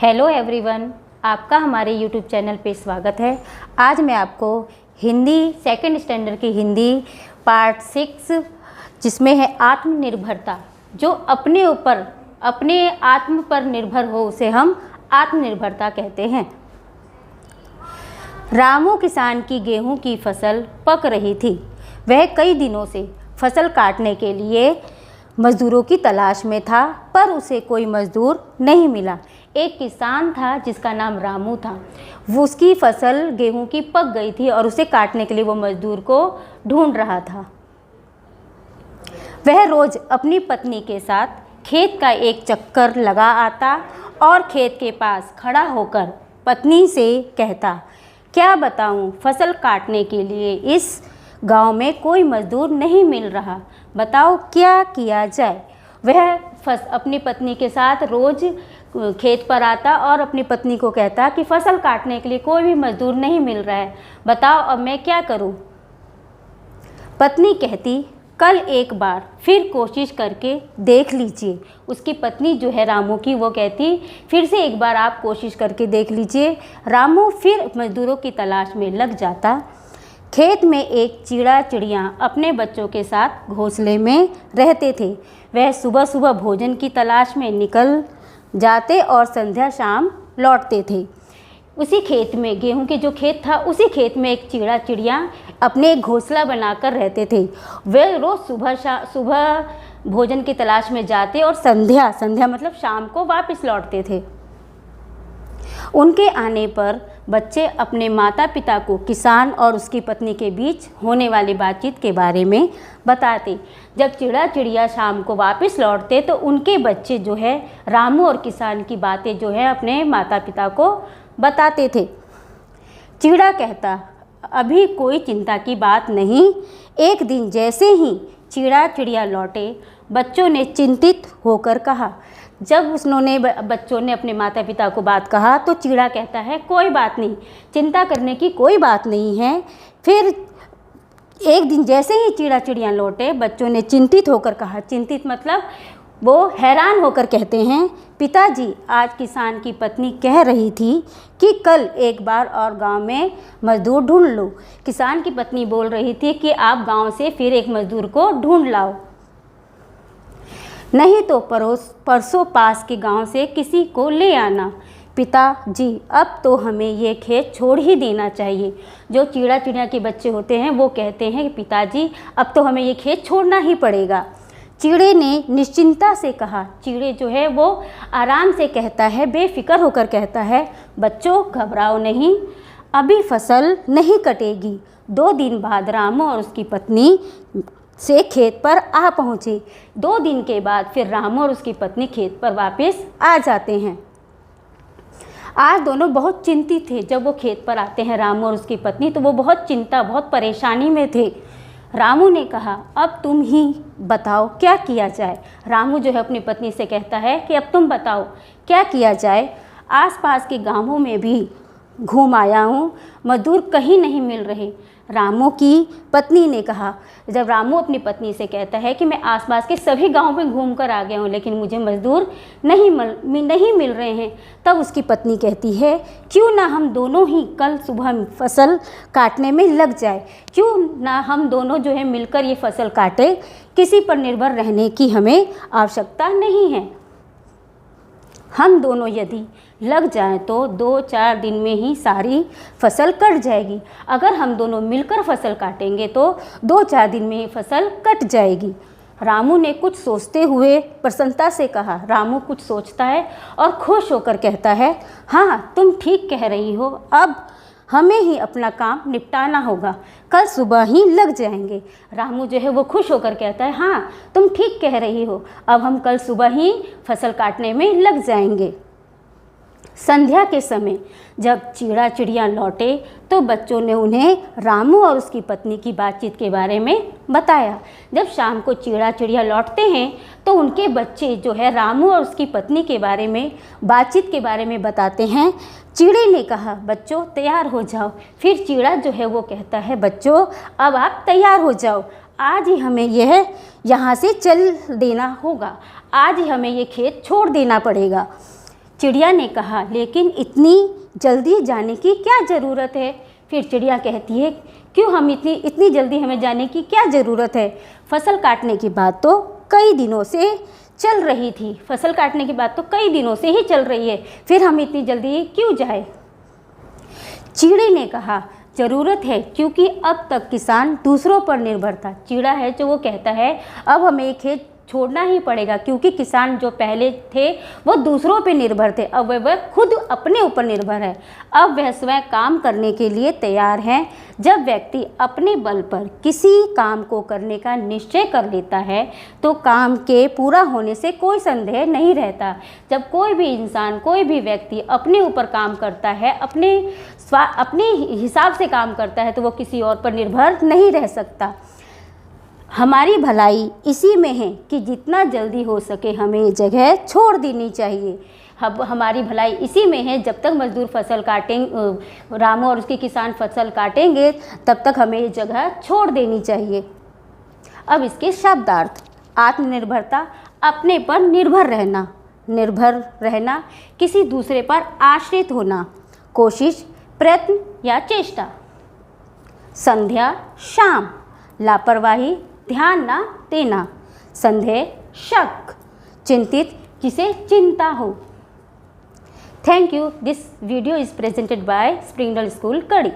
Hello everyone, आपका हमारे YouTube channel पे स्वागत है। आज मैं आपको हिंदी सेकंड स्टैंडर्ड की हिंदी पार्ट 6 जिसमें है आत्मनिर्भरता, जो अपने ऊपर अपने आत्म पर निर्भर हो उसे हम आत्मनिर्भरता कहते हैं। रामू किसान की गेहूं की फसल पक रही थी। वह कई दिनों से फसल काटने के लिए मज़दूरों की तलाश में था, पर उसे कोई मज़दूर नहीं मिला। एक किसान था जिसका नाम रामू था। वो उसकी फसल गेहूं की पक गई थी और उसे काटने के लिए वो मज़दूर को ढूंढ रहा था। वह रोज़ अपनी पत्नी के साथ खेत का एक चक्कर लगा आता और खेत के पास खड़ा होकर पत्नी से कहता, क्या बताऊं, फसल काटने के लिए इस गांव में कोई मज़दूर नहीं मिल रहा, बताओ क्या किया जाए। वह अपनी पत्नी के साथ रोज़ खेत पर आता और अपनी पत्नी को कहता कि फसल काटने के लिए कोई भी मज़दूर नहीं मिल रहा है, बताओ अब मैं क्या करूं। पत्नी कहती, कल एक बार फिर कोशिश करके देख लीजिए। उसकी पत्नी जो है रामू की, वो कहती फिर से एक बार आप कोशिश करके देख लीजिए। रामू फिर मज़दूरों की तलाश में लग जाता। खेत में एक चिड़िया अपने बच्चों के साथ घोंसले में रहते थे। वह सुबह सुबह भोजन की तलाश में निकल जाते और संध्या शाम लौटते थे। उसी खेत में, गेहूं के जो खेत था, उसी खेत में एक चिड़िया अपने एक घोंसला बनाकर रहते थे। वे रोज़ सुबह भोजन की तलाश में जाते और संध्या मतलब शाम को वापस लौटते थे। उनके आने पर बच्चे अपने माता पिता को किसान और उसकी पत्नी के बीच होने वाली बातचीत के बारे में बताते। जब चिड़िया शाम को वापस लौटते तो उनके बच्चे जो है रामू और किसान की बातें जो है अपने माता पिता को बताते थे। चिड़ा कहता, अभी कोई चिंता की बात नहीं। एक दिन जैसे ही चिड़िया लौटे, बच्चों ने चिंतित होकर कहा। जब बच्चों ने अपने माता पिता को बात कहा तो चिड़ा कहता है, कोई बात नहीं, चिंता करने की कोई बात नहीं है। फिर एक दिन जैसे ही चिड़िया लौटे, बच्चों ने चिंतित होकर कहा। चिंतित मतलब वो हैरान होकर कहते हैं, पिताजी, आज किसान की पत्नी कह रही थी कि कल एक बार और गांव में मज़दूर ढूंढ लो। किसान की पत्नी बोल रही थी कि आप गांव से फिर एक मज़दूर को ढूंढ लाओ, नहीं तो परसों पास के गांव से किसी को ले आना। पिताजी, अब तो हमें ये खेत छोड़ ही देना चाहिए। जो चिड़िया के बच्चे होते हैं वो कहते हैं कि पिताजी, अब तो हमें ये खेत छोड़ना ही पड़ेगा। चिड़े ने निश्चिंता से कहा। चिड़े जो है वो आराम से कहता है, बेफिक्र होकर कहता है, बच्चों घबराओ नहीं, अभी फसल नहीं कटेगी। 2 दिन बाद रामू और उसकी पत्नी से खेत पर आ पहुँचे। 2 दिन के बाद फिर रामू और उसकी पत्नी खेत पर वापस आ जाते हैं। आज दोनों बहुत चिंतित थे। जब वो खेत पर आते हैं रामू और उसकी पत्नी, तो वो बहुत परेशानी में थे। रामू ने कहा, अब तुम ही बताओ क्या किया जाए। रामू जो है अपनी पत्नी से कहता है कि अब तुम बताओ क्या किया जाए। आसपास के गांवों में भी घूम आया हूँ, मज़दूर कहीं नहीं मिल रहे। रामू की पत्नी ने कहा। जब रामू अपनी पत्नी से कहता है कि मैं आसपास के सभी गांवों में घूम कर आ गया हूँ, लेकिन मुझे मज़दूर नहीं मिल रहे हैं, तब उसकी पत्नी कहती है, क्यों ना हम दोनों ही कल सुबह फसल काटने में लग जाए। क्यों ना हम दोनों जो है मिलकर ये फसल काटें, किसी पर निर्भर रहने की हमें आवश्यकता नहीं है। हम दोनों यदि लग जाएं तो 2-4 दिन में ही सारी फसल कट जाएगी। अगर हम दोनों मिलकर फसल काटेंगे तो 2-4 दिन में ही फसल कट जाएगी। रामू ने कुछ सोचते हुए प्रसन्नता से कहा। रामू कुछ सोचता है और खुश होकर कहता है, हाँ तुम ठीक कह रही हो, अब हमें ही अपना काम निपटाना होगा, कल सुबह ही लग जाएंगे। रामू जो है वो खुश होकर कहता है, हाँ तुम ठीक कह रही हो, अब हम कल सुबह ही फसल काटने में लग जाएंगे। संध्या के समय जब चिड़िया लौटे तो बच्चों ने उन्हें रामू और उसकी पत्नी की बातचीत के बारे में बताया। जब शाम को चिड़िया लौटते हैं तो उनके बच्चे जो है रामू और उसकी पत्नी के बारे में बातचीत के बारे में बताते हैं। चिड़े ने कहा, बच्चों तैयार हो जाओ। फिर चिड़ा जो है वो कहता है, बच्चों अब आप तैयार हो जाओ, आज ही हमें यह यहाँ से चल देना होगा, आज ही हमें ये खेत छोड़ देना पड़ेगा। चिड़िया ने कहा, लेकिन इतनी जल्दी जाने की क्या ज़रूरत है? फिर चिड़िया कहती है, क्यों हम इतनी जल्दी हमें जाने की क्या ज़रूरत है? फसल काटने की बात तो कई दिनों से चल रही थी, फसल काटने की बात तो कई दिनों से ही चल रही है, फिर हम इतनी जल्दी क्यों जाए? चीड़ी ने कहा, ज़रूरत है, क्योंकि अब तक किसान दूसरों पर निर्भर था। चीड़ा है जो वो कहता है अब हमें ये खेत छोड़ना ही पड़ेगा, क्योंकि किसान जो पहले थे वो दूसरों पे निर्भर थे, अब वह खुद अपने ऊपर निर्भर है। अब वह स्वयं काम करने के लिए तैयार हैं। जब व्यक्ति अपने बल पर किसी काम को करने का निश्चय कर लेता है तो काम के पूरा होने से कोई संदेह नहीं रहता। जब कोई भी इंसान, कोई भी व्यक्ति अपने ऊपर काम करता है, अपने हिसाब से काम करता है, तो वो किसी और पर निर्भर नहीं रह सकता। हमारी भलाई इसी में है कि जितना जल्दी हो सके हमें ये जगह छोड़ देनी चाहिए। हमारी भलाई इसी में है, जब तक मजदूर फसल काटेंगे, रामू और उसके किसान फसल काटेंगे, तब तक हमें ये जगह छोड़ देनी चाहिए। अब इसके शब्दार्थ: आत्मनिर्भरता, अपने पर निर्भर रहना, किसी दूसरे पर आश्रित होना, कोशिश, प्रयत्न या चेष्टा। संध्या, शाम, लापरवाही, ध्यान ना देना, संदेह, शक, चिंतित, जिसे चिंता हो। Thank you. This video is presented by Springdale school, कड़ी।